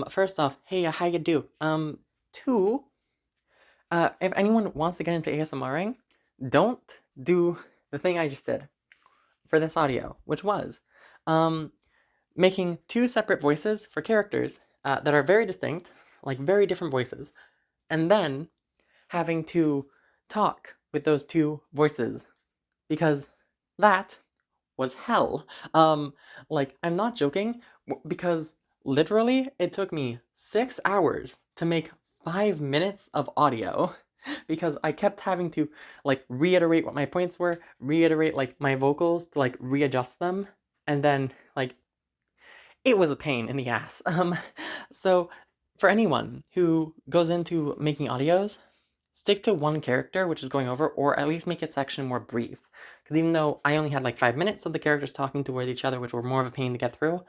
First off, hey, how you do? Two, if anyone wants to get into ASMRing, don't do the thing I just did for this audio, which was, um, making two separate voices for characters, that are very distinct, like very different voices, and then having to talk with those two voices, because that was hell. I'm not joking, because literally it took me 6 hours to make 5 minutes of audio because I kept having to reiterate what my points were, reiterate my vocals to readjust them, and then it was a pain in the ass. So for anyone who goes into making audios, stick to one character, which is going over, or at least make a section more brief. Because even though I only had 5 minutes of the characters talking towards each other, which were more of a pain to get through,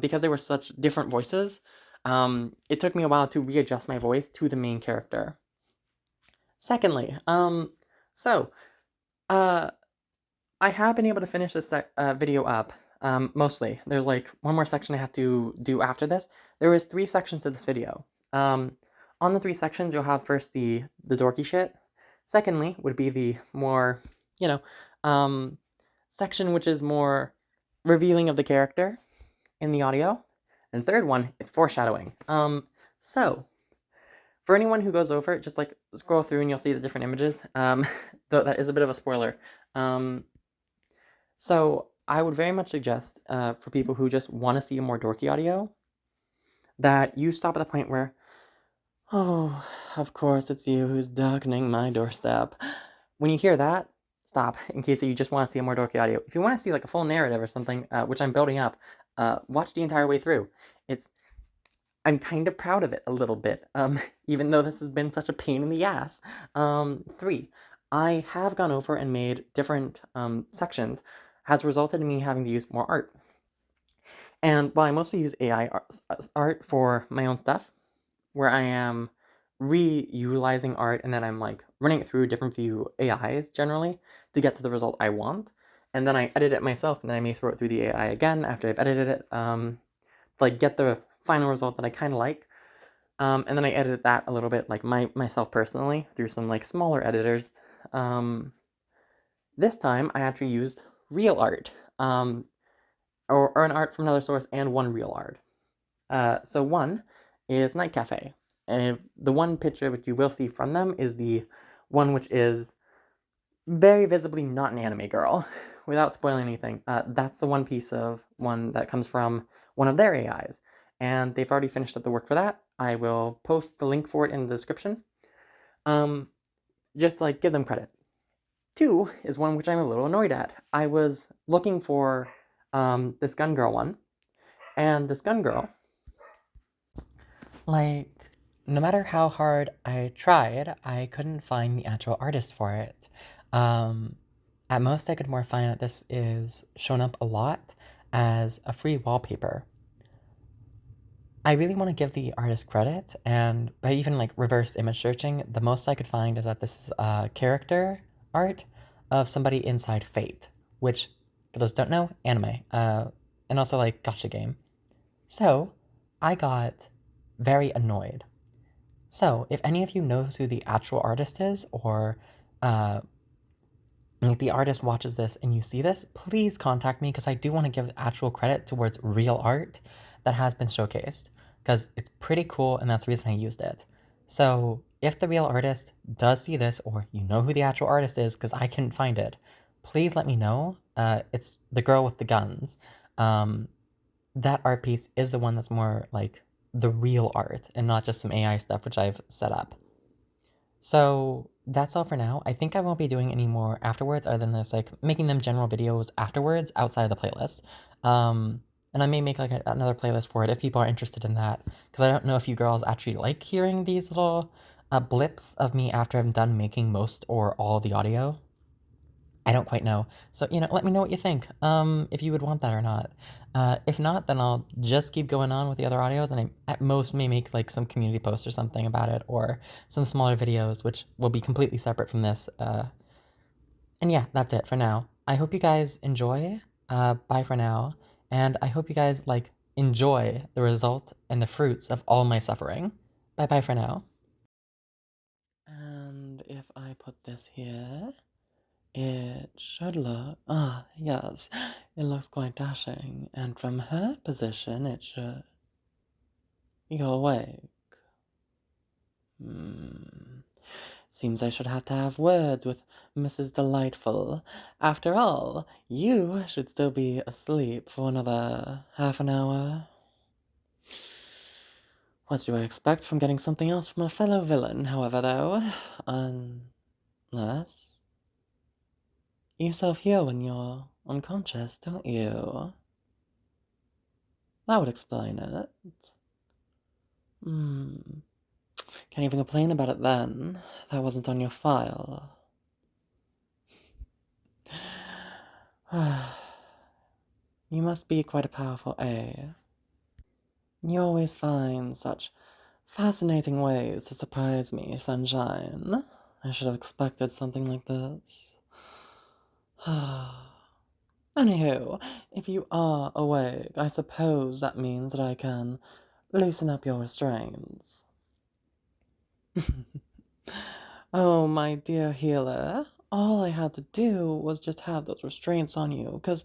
because they were such different voices, it took me a while to readjust my voice to the main character. Secondly, so, uh, I have been able to finish this video up, mostly. There's one more section I have to do after this. There was 3 sections to this video. On the 3 sections, you'll have first the dorky shit. Secondly, would be the more, you know, section which is more revealing of the character in the audio. And third one is foreshadowing. So, for anyone who goes over it, just scroll through and you'll see the different images. Though that is a bit of a spoiler. So I would very much suggest, for people who just want to see a more dorky audio, that you stop at the point where, oh, of course it's you who's darkening my doorstep. When you hear that, stop, in case you just want to see a more dorky audio. If you want to see a full narrative or something, which I'm building up, watch the entire way through. I'm kind of proud of it a little bit, even though this has been such a pain in the ass. 3, I have gone over and made different sections, has resulted in me having to use more art. And while I mostly use AI art for my own stuff, where I am reutilizing art and then I'm running it through different few AIs generally to get to the result I want, and then I edit it myself and then I may throw it through the AI again after I've edited it, to get the final result that I kind of like. And then I edited that a little bit myself personally through some smaller editors. This time I actually used real art, or an art from another source and one real art. So one is Night Cafe. And the one picture which you will see from them is the one which is very visibly not an anime girl. Without spoiling anything, that's the one piece of one that comes from one of their AIs. And they've already finished up the work for that. I will post the link for it in the description. Just give them credit. 2 is one which I'm a little annoyed at. I was looking for this gun girl one, and this gun girl, no matter how hard I tried, I couldn't find the actual artist for it. At most I could more find that this is shown up a lot as a free wallpaper. I really want to give the artist credit, and by even reverse image searching, the most I could find is that this is a character art of somebody inside Fate, which, for those who don't know, anime, and also gacha game. So, I got very annoyed. So, if any of you knows who the actual artist is, or the artist watches this and you see this, please contact me, because I do want to give actual credit towards real art that has been showcased, because it's pretty cool and that's the reason I used it. So if the real artist does see this, or you know who the actual artist is, because I couldn't find it, please let me know. It's the girl with the guns. That art piece is the one that's more the real art and not just some AI stuff which I've set up. So that's all for now. I think I won't be doing any more afterwards other than this, making them general videos afterwards outside of the playlist. And I may make another playlist for it if people are interested in that, because I don't know if you girls actually like hearing these little blips of me after I'm done making most or all the audio. I don't quite know. So, let me know what you think, if you would want that or not. If not, then I'll just keep going on with the other audios, and I at most may make some community posts or something about it, or some smaller videos, which will be completely separate from this. And yeah, that's it for now. I hope you guys enjoy. Bye for now. And I hope you guys enjoy the result and the fruits of all my suffering. Bye-bye for now. And if I put this here, it should look... Ah, yes, it looks quite dashing. And from her position, it should... You're awake. Seems I should have to have words with Mrs. Delightful. After all, you should still be asleep for another half an hour. What do I expect from getting something else from a fellow villain, however, though? Unless... You self-heal when you're unconscious, don't you? That would explain it. Can't even complain about it then. That wasn't on your file. You must be quite a powerful A. You always find such fascinating ways to surprise me, Sunshine. I should have expected something like this. Anywho, if you are awake, I suppose that means that I can loosen up your restraints. Oh, my dear healer, all I had to do was just have those restraints on you, because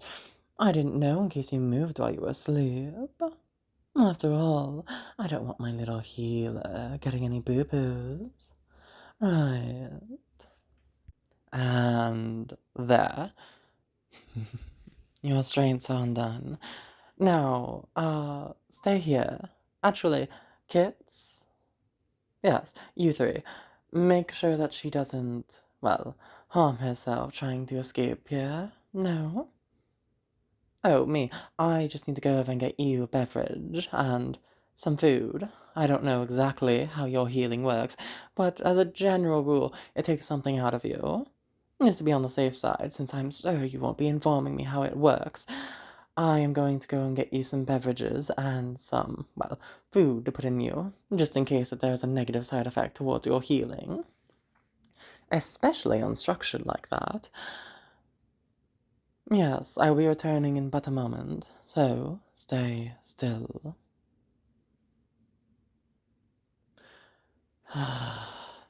I didn't know in case you moved while you were asleep. After all, I don't want my little healer getting any boo-boos. Right. And there. Your restraints are undone. Now, stay here. Actually, Kits? Yes, you three. Make sure that she doesn't, well, harm herself trying to escape here. No? Oh, me. I just need to go over and get you a beverage and some food. I don't know exactly how your healing works, but as a general rule, it takes something out of you. Just to be on the safe side, since I'm sure you won't be informing me how it works, I am going to go and get you some beverages and some, well, food to put in you, just in case that there's a negative side effect towards your healing. Especially unstructured like that. Yes, I will be returning in but a moment, so stay still.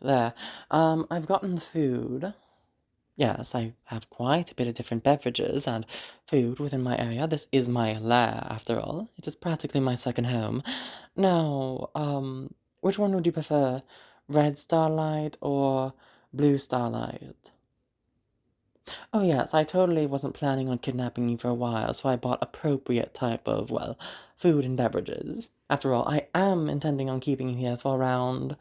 There. I've gotten the food. Yes, I have quite a bit of different beverages and food within my area. This is my lair, after all. It is practically my second home. Now, which one would you prefer? Red Starlight or Blue Starlight? Oh yes, I totally wasn't planning on kidnapping you for a while, so I bought appropriate type of, well, food and beverages. After all, I am intending on keeping you here for around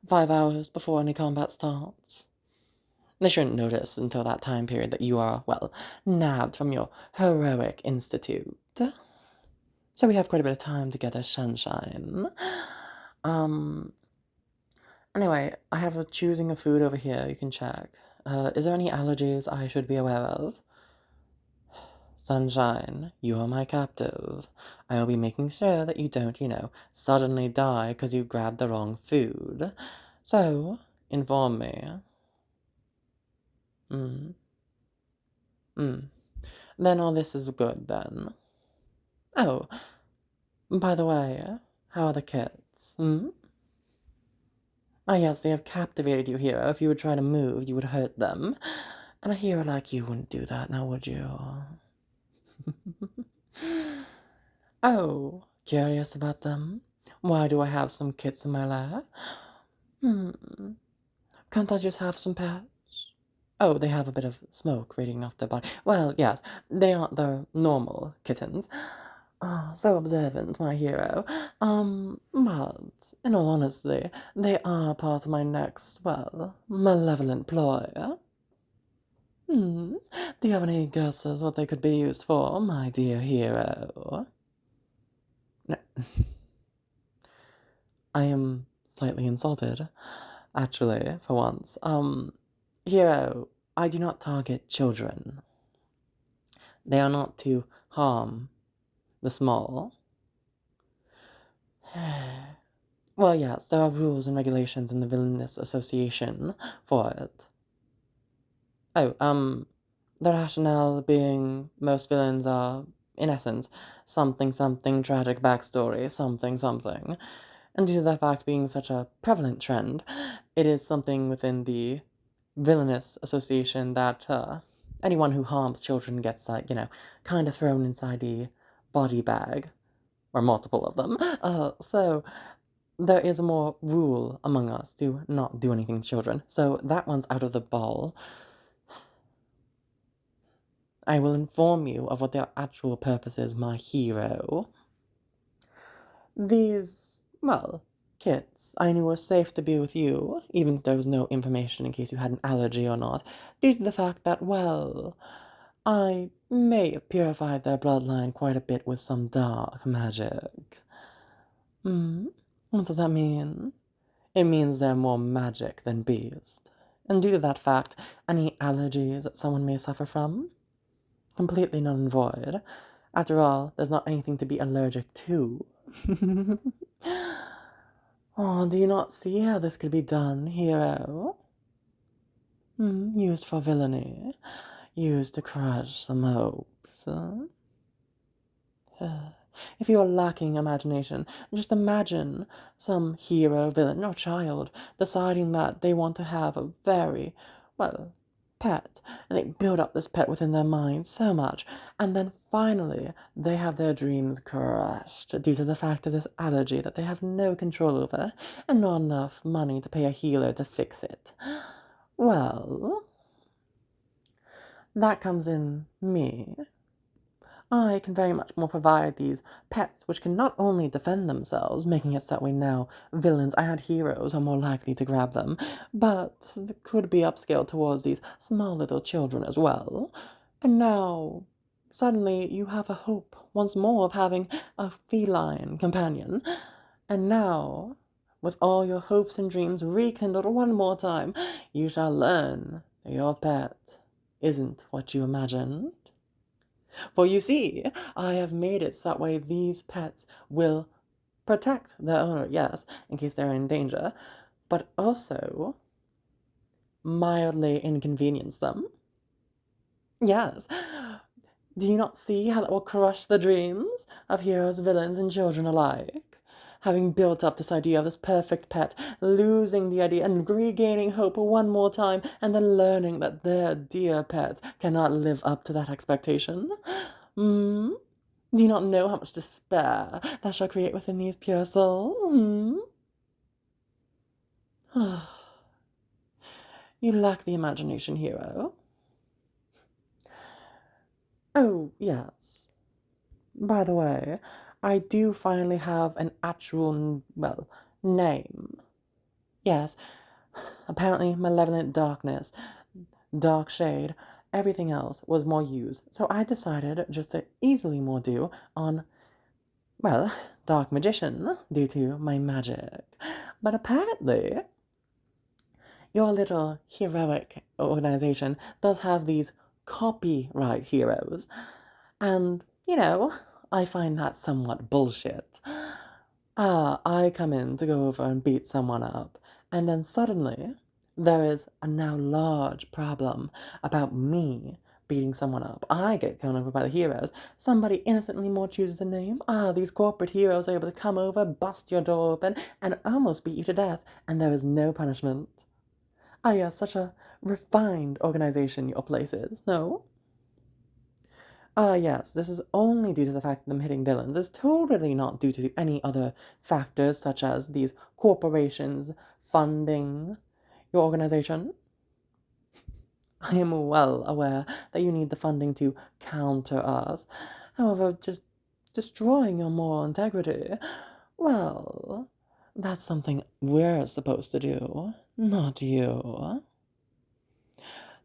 5 hours before any combat starts. They shouldn't notice until that time period that you are, well, nabbed from your heroic institute. So we have quite a bit of time together, Sunshine. Anyway, I have a choosing of food over here, you can check. Is there any allergies I should be aware of? Sunshine, you are my captive. I will be making sure that you don't, suddenly die because you grabbed the wrong food. So, inform me. Then all this is good, then. Oh, by the way, how are the kids, Ah, yes, they have captivated you, hero. If you would try to move, you would hurt them. And a hero like you wouldn't do that, now would you? Oh, curious about them? Why do I have some kits in my lair? Can't I just have some pets? Oh, they have a bit of smoke radiating off their body. Well, yes, they aren't the normal kittens. Oh, so observant, my hero. But, in all honesty, they are part of my next, well, malevolent ploy. Do you have any guesses what they could be used for, my dear hero? No. I am slightly insulted, actually, for once. Hero, I do not target children. They are not to harm the small. Well, yes, there are rules and regulations in the Villainous Association for it. Oh, the rationale being most villains are in essence, something something tragic backstory, something something. And due to that fact being such a prevalent trend, it is something within the villainous association that anyone who harms children gets, kind of thrown inside the body bag, or multiple of them. So there is a more rule among us to not do anything to children. So that one's out of the ball. I will inform you of what their actual purpose is, my hero. These, well, kids I knew were safe to be with you, even if there was no information in case you had an allergy or not, due to the fact that, well, I may have purified their bloodline quite a bit with some dark magic. What does that mean? It means they're more magic than beast. And due to that fact, any allergies that someone may suffer from? Completely null and void. After all, there's not anything to be allergic to. Oh, do you not see how this could be done, hero? Used for villainy. Used to crush some hopes. If you are lacking imagination, just imagine some hero, villain, or child deciding that they want to have a very, well, pet, and they build up this pet within their mind so much, and then finally they have their dreams crushed due to the fact of this allergy that they have no control over, and not enough money to pay a healer to fix it. Well, that comes in me. I can very much more provide these pets which can not only defend themselves, making it so that way now villains and heroes are more likely to grab them, but could be upscaled towards these small little children as well. And now, suddenly, you have a hope once more of having a feline companion. And now, with all your hopes and dreams rekindled one more time, you shall learn that your pet isn't what you imagined. For you see, I have made it so that way these pets will protect their owner, yes, in case they're in danger, but also mildly inconvenience them. Yes. Do you not see how that will crush the dreams of heroes, villains, and children alike? Having built up this idea of this perfect pet, losing the idea and regaining hope one more time, and then learning that their dear pets cannot live up to that expectation. Do you not know how much despair that shall create within these pure souls? You lack the imagination, hero. Oh, yes. By the way, I do finally have an actual, well, name. Yes, apparently malevolent darkness, dark shade, everything else was more used, so I decided just to easily more do on, well, dark magician, due to my magic. But apparently, your little heroic organization does have these copyright heroes, and, I find that somewhat bullshit. I come in to go over and beat someone up, and then suddenly there is a now large problem about me beating someone up. I get thrown over by the heroes. Somebody innocently more chooses a name. These corporate heroes are able to come over, bust your door open, and almost beat you to death, and there is no punishment. Yes, such a refined organization your place is, no? Yes, this is only due to the fact of them hitting villains. It's totally not due to any other factors such as these corporations funding your organization. I am well aware that you need the funding to counter us. However, just destroying your moral integrity, well, that's something we're supposed to do, not you.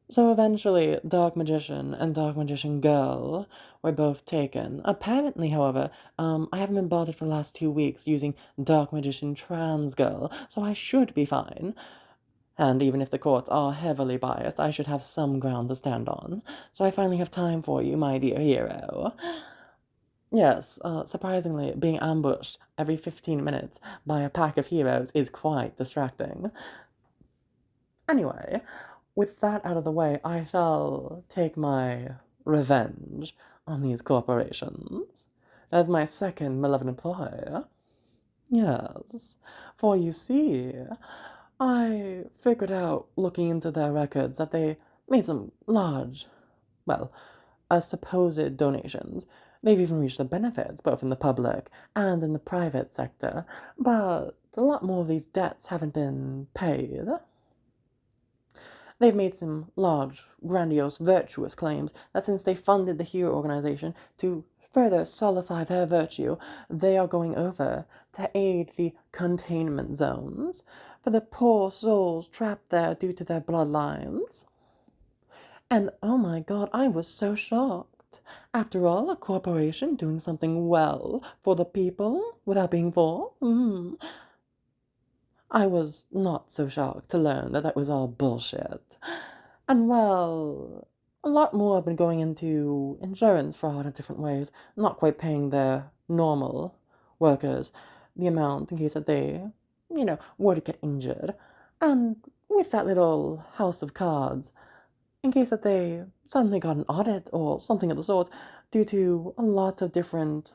So eventually, Dark Magician and Dark Magician Girl were both taken. Apparently, however, I haven't been bothered for the last 2 weeks using Dark Magician Trans Girl, so I should be fine. And even if the courts are heavily biased, I should have some ground to stand on. So I finally have time for you, my dear hero. Yes, surprisingly, being ambushed every 15 minutes by a pack of heroes is quite distracting. Anyway, with that out of the way, I shall take my revenge on these corporations. As my second malevolent employer. Yes, for you see, I figured out looking into their records that they made some large, well, supposed donations. They've even reached the benefits, both in the public and in the private sector, but a lot more of these debts haven't been paid. They've made some large, grandiose, virtuous claims that since they funded the hero organization to further solidify their virtue, they are going over to aid the containment zones for the poor souls trapped there due to their bloodlines. And oh my god, I was so shocked. After all, a corporation doing something well for the people without being forced? I was not so shocked to learn that that was all bullshit. And well, a lot more have been going into insurance fraud in different ways, not quite paying their normal workers the amount in case that they, were to get injured. And with that little house of cards, in case that they suddenly got an audit or something of the sort, due to a lot of different,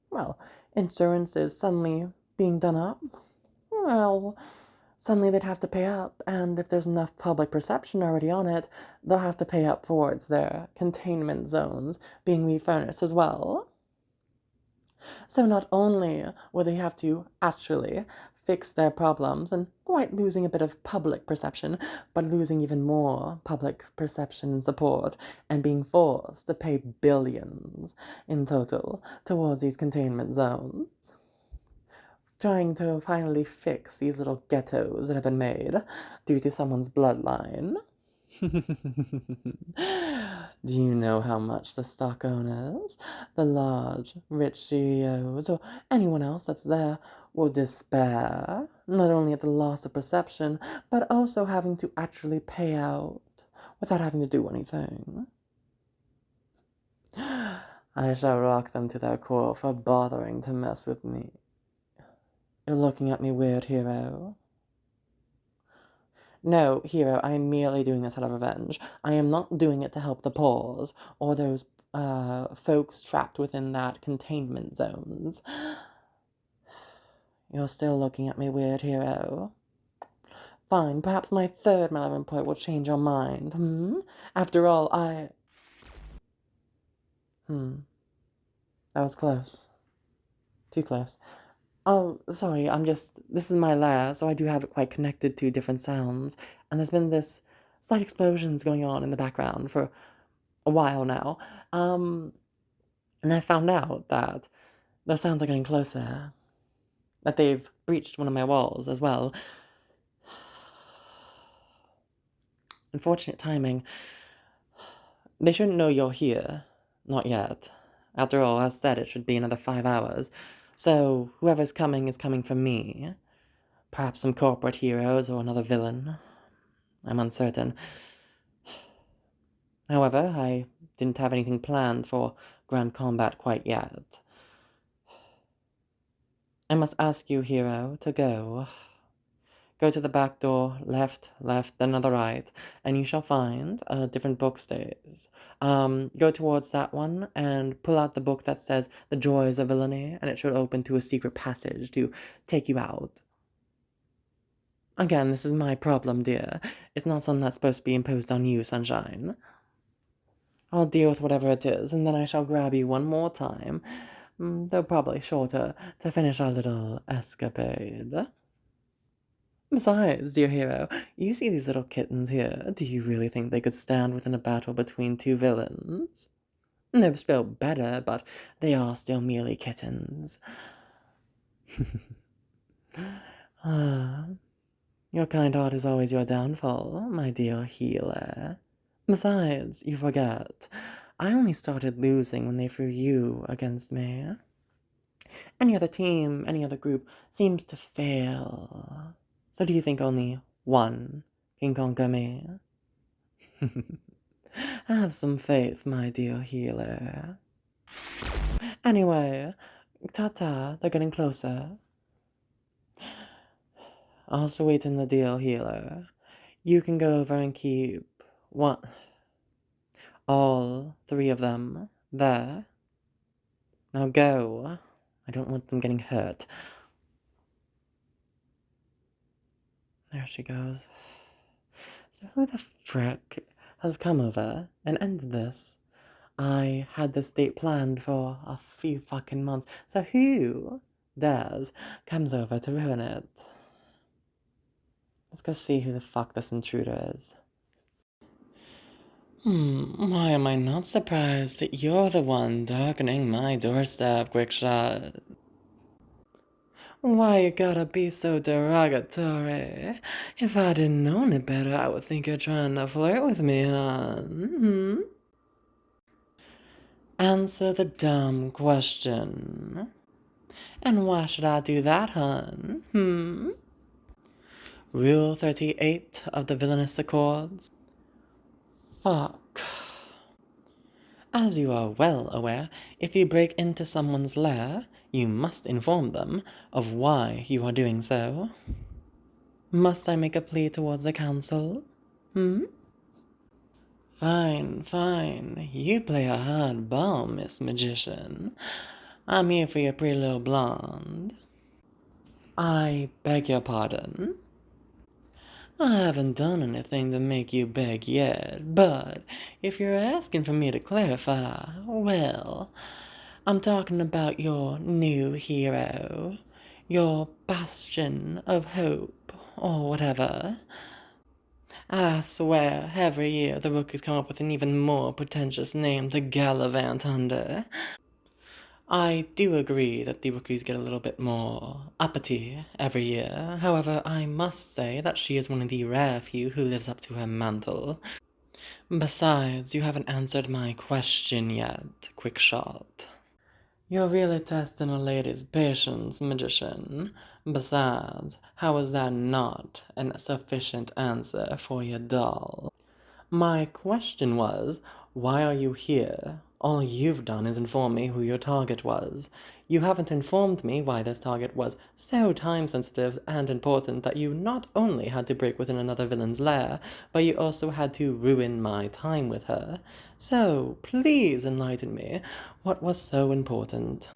well, insurances suddenly being done up, well, suddenly they'd have to pay up, and if there's enough public perception already on it, they'll have to pay up towards their containment zones being refurnished as well. So not only will they have to actually fix their problems and quite losing a bit of public perception, but losing even more public perception and support, and being forced to pay billions in total towards these containment zones. Trying to finally fix these little ghettos that have been made due to someone's bloodline. Do you know how much the stock owners, the large, rich CEOs, or anyone else that's there will despair, not only at the loss of perception, but also having to actually pay out without having to do anything? I shall rock them to their core for bothering to mess with me. You're looking at me weird, hero. No, hero, I am merely doing this out of revenge. I am not doing it to help the poors, or those, folks trapped within that containment zones. You're still looking at me weird, hero. Fine, perhaps my third malevolent point will change your mind, After all, that was close. Too close. Oh, sorry, this is my lair, so I do have it quite connected to different sounds, and there's been this slight explosions going on in the background for a while now, and I found out that those sounds are getting closer, that they've breached one of my walls as well. Unfortunate timing. They shouldn't know you're here. Not yet. After all, as said, it should be another 5 hours, so whoever's coming is coming for me. Perhaps some corporate heroes or another villain. I'm uncertain. However, I didn't have anything planned for grand combat quite yet. I must ask you, hero, to go. Go to the back door, left, then on the right, and you shall find different bookstays. Go towards that one and pull out the book that says The Joys of Villainy, and it should open to a secret passage to take you out. Again, this is my problem, dear. It's not something that's supposed to be imposed on you, sunshine. I'll deal with whatever it is, and then I shall grab you one more time, though probably shorter, to finish our little escapade. Besides, dear hero, you see these little kittens here. Do you really think they could stand within a battle between two villains? They're still better, but they are still merely kittens. Your kind heart is always your downfall, my dear healer. Besides, you forget, I only started losing when they threw you against me. Any other team, any other group seems to fail. So do you think only one can conquer me? Have some faith, my dear healer. Anyway, ta-ta, they're getting closer. I'll sweeten the deal, healer. You can go over and keep all 3 of them There. Now go. I don't want them getting hurt. There she goes. So who the frick has come over and ended this? I had this date planned for a few fucking months. So who dares comes over to ruin it? Let's go see who the fuck this intruder is. Why am I not surprised that you're the one darkening my doorstep, Quickshot? Why you gotta be so derogatory? If I didn't know any better, I would think you're trying to flirt with me, hon. Answer the dumb question. And why should I do that, hon? Rule 38 of the Villainous Accords. Fuck. As you are well aware, if you break into someone's lair, you must inform them of why you are doing so. Must I make a plea towards the council? Fine, fine. You play a hard ball, Miss Magician. I'm here for your pretty little blonde. I beg your pardon? I haven't done anything to make you beg yet, but if you're asking for me to clarify, well, I'm talking about your new hero, your bastion of hope, or whatever. I swear, every year the rookies come up with an even more pretentious name to gallivant under. I do agree that the rookies get a little bit more uppity every year. However, I must say that she is one of the rare few who lives up to her mantle. Besides, you haven't answered my question yet, Quickshot. You're really testing a lady's patience, Magician. Besides, how is that not a sufficient answer for your doll? My question was, why are you here? All you've done is inform me who your target was. You haven't informed me why this target was so time-sensitive and important that you not only had to break within another villain's lair, but you also had to ruin my time with her. So, please enlighten me. What was so important?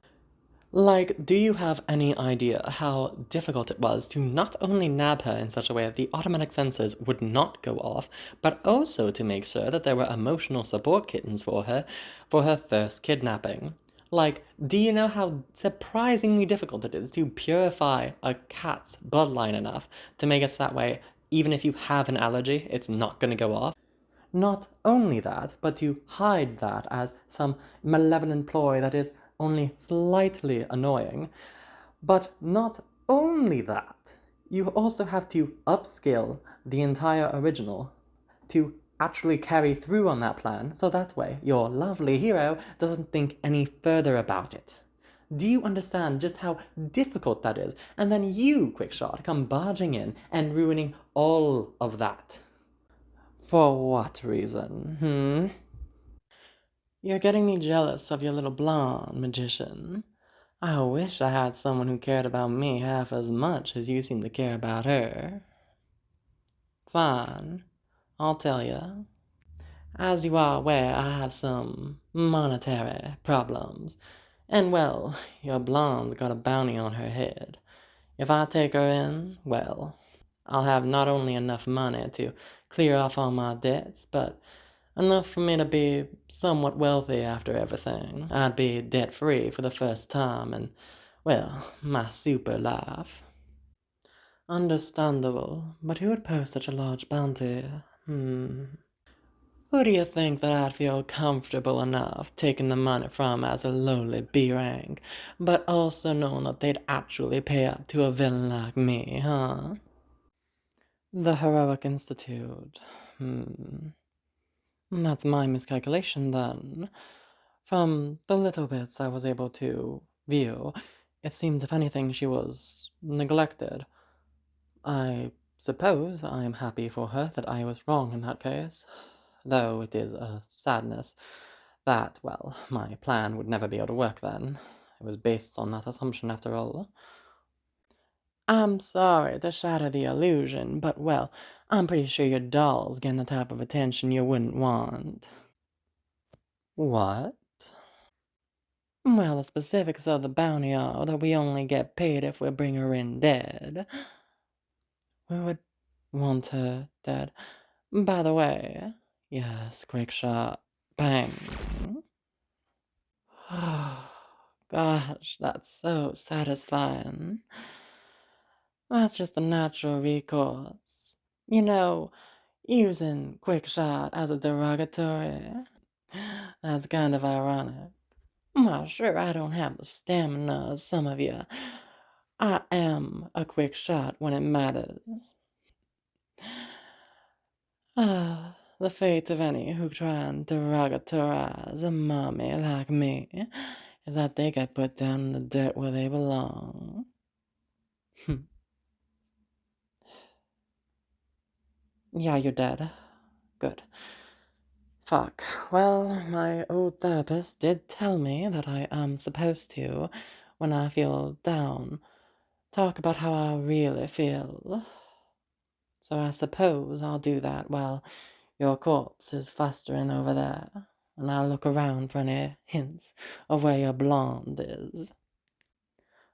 Like, do you have any idea how difficult it was to not only nab her in such a way that the automatic sensors would not go off, but also to make sure that there were emotional support kittens for her first kidnapping? Like, do you know how surprisingly difficult it is to purify a cat's bloodline enough to make it that way, even if you have an allergy, it's not gonna go off? Not only that, but to hide that as some malevolent ploy that is only slightly annoying. But not only that, you also have to upscale the entire original to actually carry through on that plan, so that way your lovely hero doesn't think any further about it. Do you understand just how difficult that is? And then you, Quickshot, come barging in and ruining all of that. For what reason, You're getting me jealous of your little blonde, Magician. I wish I had someone who cared about me half as much as you seem to care about her. Fine, I'll tell you. As you are aware, I have some monetary problems. And well, your blonde's got a bounty on her head. If I take her in, well, I'll have not only enough money to clear off all my debts, but enough for me to be somewhat wealthy after everything. I'd be debt-free for the first time in, well, my super life. Understandable, but who would post such a large bounty? Who do you think that I'd feel comfortable enough taking the money from as a lowly B rank, but also knowing that they'd actually pay up to a villain like me, The Heroic Institute. That's my miscalculation, then. From the little bits I was able to view, it seemed if anything she was neglected. I suppose I am happy for her that I was wrong in that case, though it is a sadness that, well, my plan would never be able to work then. It was based on that assumption after all. I'm sorry to shatter the illusion, but, well, I'm pretty sure your doll's getting the type of attention you wouldn't want. What? Well, the specifics of the bounty are that we only get paid if we bring her in dead. We would want her dead. By the way, yes, quick shot. Bang. Gosh, that's so satisfying. That's just the natural recourse. You know, using quick shot as a derogatory. That's kind of ironic. Well, sure, I don't have the stamina of some of you. I am a quick shot when it matters. The fate of any who try and derogatorize a mommy like me is that they get put down in the dirt where they belong. Yeah, you're dead. Good. Fuck. Well, my old therapist did tell me that I am supposed to, when I feel down, talk about how I really feel. So I suppose I'll do that while your corpse is festering over there, and I'll look around for any hints of where your blonde is.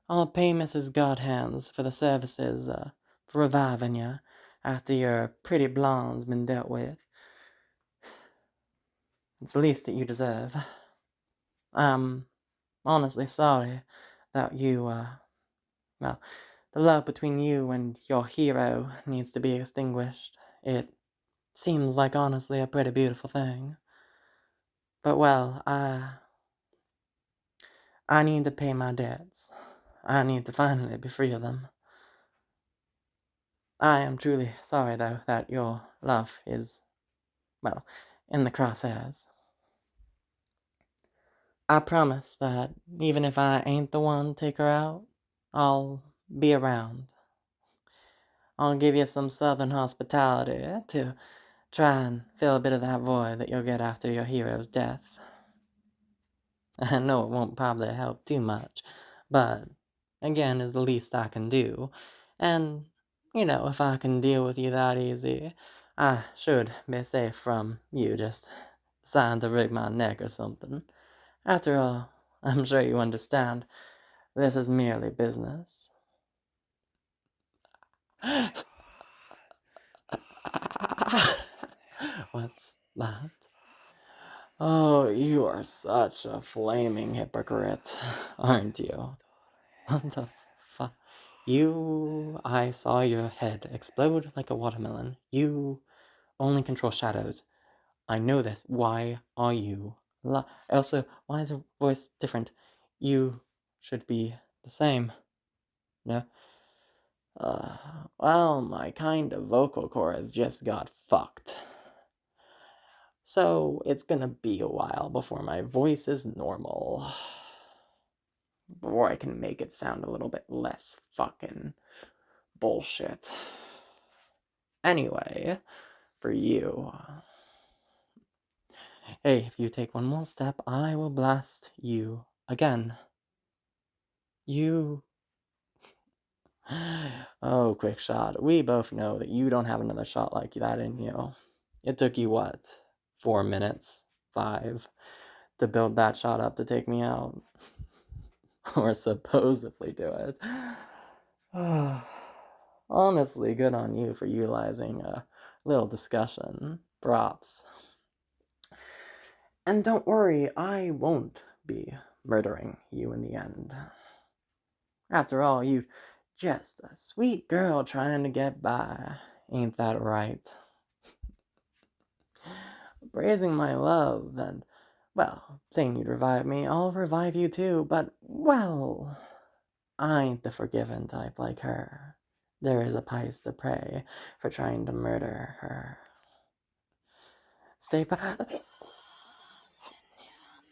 I'll pay Mrs. Godhands for the services, for reviving you after your pretty blonde's been dealt with. It's the least that you deserve. I'm honestly sorry that you, well, the love between you and your hero needs to be extinguished. It seems like honestly a pretty beautiful thing. But well, I need to pay my debts. I need to finally be free of them. I am truly sorry, though, that your love is, well, in the crosshairs. I promise that even if I ain't the one to take her out, I'll be around. I'll give you some southern hospitality to try and fill a bit of that void that you'll get after your hero's death. I know it won't probably help too much, but again, is the least I can do. And, if I can deal with you that easy, I should be safe from you just deciding to rig my neck or something. After all, I'm sure you understand, this is merely business. What's that? Oh, you are such a flaming hypocrite, aren't you? What the fuck? I saw your head explode like a watermelon. You only control shadows. I know this. Why are you Also, why is your voice different? You should be the same. No? Well, my kind of vocal cords just got fucked. So, it's gonna be a while before my voice is normal. Before I can make it sound a little bit less fucking bullshit. Anyway, for you. Hey, if you take one more step, I will blast you again. You. Oh, quick shot. We both know that you don't have another shot like that in you. It took you what? 4 minutes? 5? To build that shot up to take me out? Or supposedly do it. Honestly, good on you for utilizing a little discussion. Props. And don't worry, I won't be murdering you in the end. After all, you just a sweet girl trying to get by. Ain't that right? Praising my love and, well, saying you'd revive me, I'll revive you too, but, well, I ain't the forgiven type like her. There is a price to pay for trying to murder her. Stay back.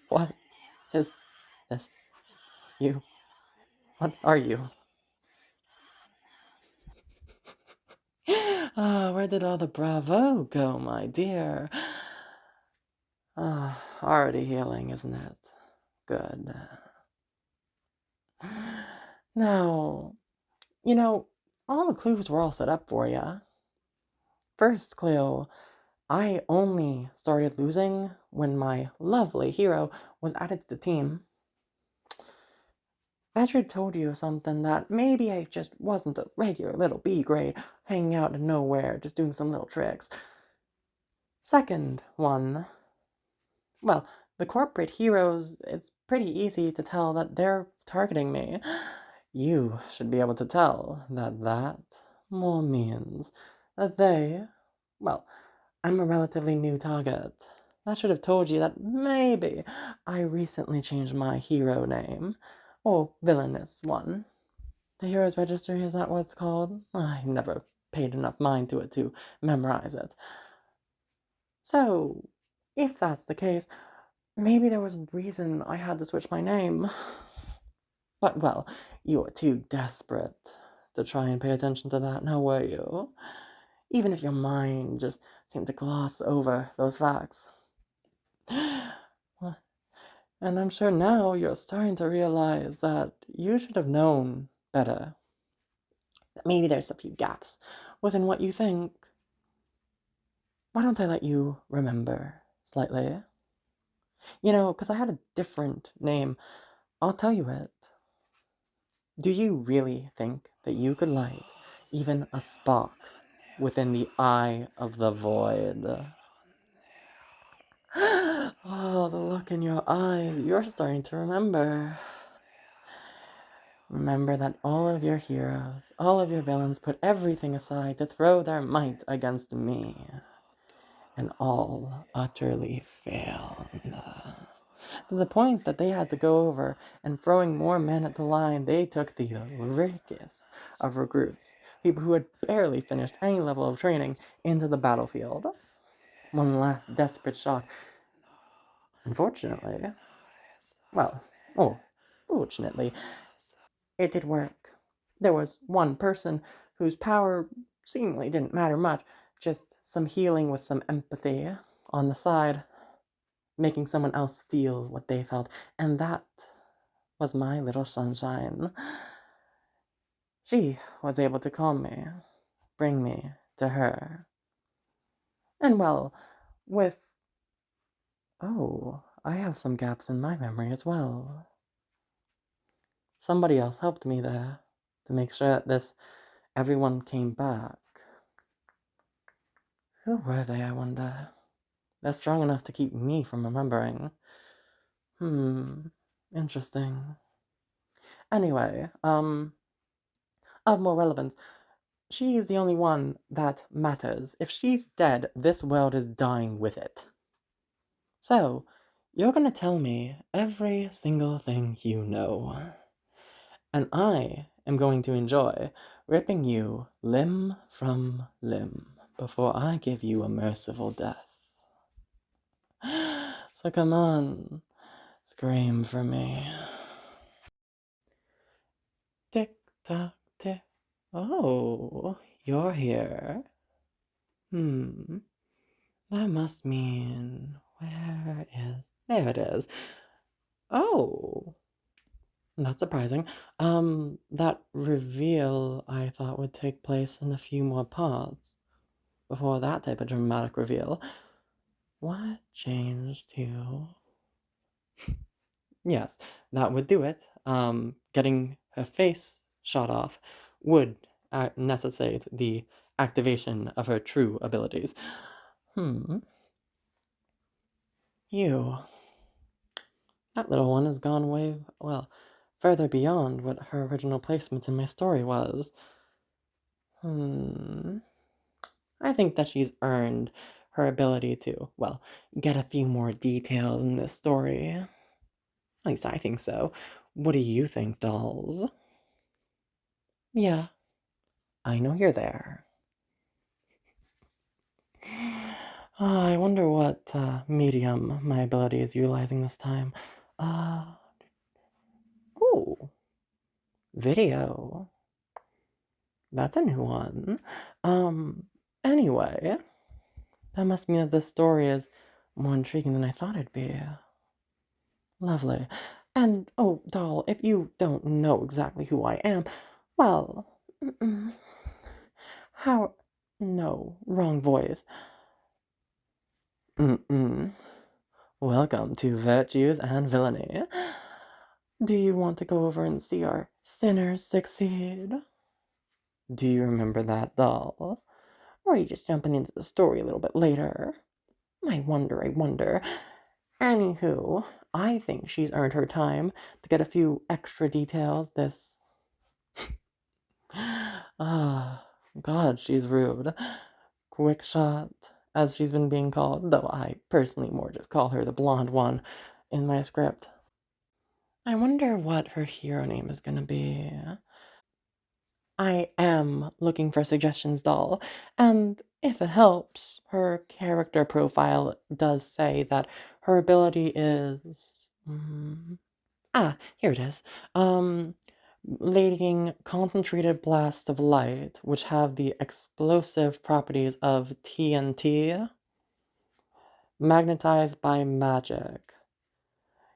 What is this? You? What are you? Where did all the bravo go, my dear? Already healing, isn't it? Good. Now, all the clues were all set up for you. First clue, I only started losing when my lovely hero was added to the team. That should have told you something, that maybe I just wasn't a regular little B grade hanging out in nowhere, just doing some little tricks. Second one, well, the corporate heroes, it's pretty easy to tell that they're targeting me. You should be able to tell that more means that well, I'm a relatively new target. That should have told you that maybe I recently changed my hero name, or villainous one. The Heroes Register, is that what it's called? I never paid enough mind to it to memorize it. So, if that's the case, maybe there was a reason I had to switch my name. But, well, you were too desperate to try and pay attention to that, now were you? Even if your mind just seemed to gloss over those facts. And I'm sure now you're starting to realize that you should have known better. That maybe there's a few gaps within what you think. Why don't I let you remember slightly? You know, because I had a different name. I'll tell you it. Do you really think that you could light even a spark within the eye of the void? Oh, the look in your eyes. You're starting to remember. Remember that all of your heroes, all of your villains put everything aside to throw their might against me. And all utterly failed. To the point that they had to go over and throwing more men at the line, they took the rickest of recruits, people who had barely finished any level of training, into the battlefield. One last desperate shot. Unfortunately, fortunately, it did work. There was one person whose power seemingly didn't matter much, just some healing with some empathy on the side, making someone else feel what they felt, and that was my little sunshine. She was able to calm me, bring me to her. And well, I have some gaps in my memory as well. Somebody else helped me there to make sure that everyone came back. Who were they, I wonder? They're strong enough to keep me from remembering. Interesting. Anyway, of more relevance, she is the only one that matters. If she's dead, this world is dying with it. So, you're gonna tell me every single thing you know. And I am going to enjoy ripping you limb from limb before I give you a merciful death. So come on, scream for me. Tick tock tick. Oh, you're here. That must mean, there it is. Oh, not surprising. That reveal I thought would take place in a few more parts before that type of dramatic reveal. What changed to... Yes, that would do it. Getting her face shot off would necessitate the activation of her true abilities. That little one has gone way, further beyond what her original placement in my story was. I think that she's earned her ability to, get a few more details in this story. At least I think so. What do you think, dolls? Yeah, I know you're there. I wonder what medium my ability is utilizing this time. Ooh, video. That's a new one. Anyway, that must mean that this story is more intriguing than I thought it'd be. Lovely. And, oh, doll, if you don't know exactly who I am, well, how... No, wrong voice. Welcome to Virtues and Villainy. Do you want to go over and see our sinners succeed? Do you remember that doll? Or are you just jumping into the story a little bit later? I wonder. Anywho, I think she's earned her time to get a few extra details this. Ah, God, she's rude. Quick shot, as she's been being called, though I personally more just call her the blonde one in my script. I wonder what her hero name is gonna be. I am looking for suggestions, doll, and if it helps, her character profile does say that her ability is. Here it is. Leading concentrated blasts of light, which have the explosive properties of TNT, magnetized by magic,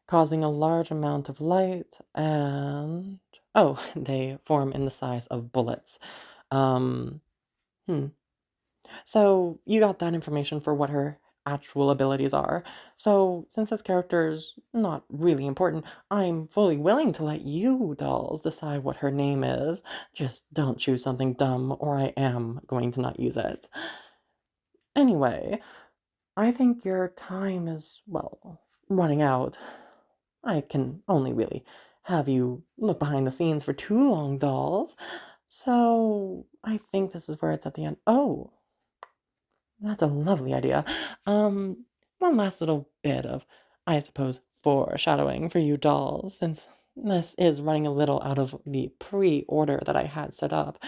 causing a large amount of light, and oh, they form in the size of bullets. Um, hmm. So you got that information for what her actual abilities are. So since this character's not really important, I'm fully willing to let you dolls decide what her name is. Just don't choose something dumb or I am going to not use it. Anyway, I think your time is, well, running out. I can only really have you look behind the scenes for too long, dolls. So I think this is where it's at the end. Oh, that's a lovely idea. One last little bit of, I suppose, foreshadowing for you dolls, since this is running a little out of the pre-order that I had set up.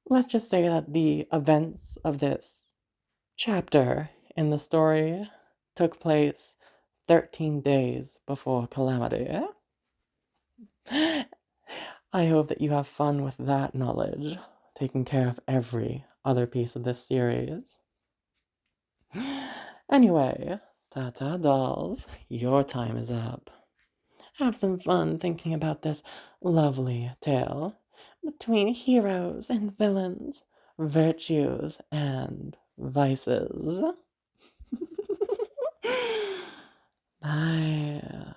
Let's just say that the events of this chapter in the story took place 13 days before Calamity. I hope that you have fun with that knowledge, taking care of every other piece of this series. Anyway, ta-ta dolls, your time is up. Have some fun thinking about this lovely tale between heroes and villains, virtues and vices. Bye.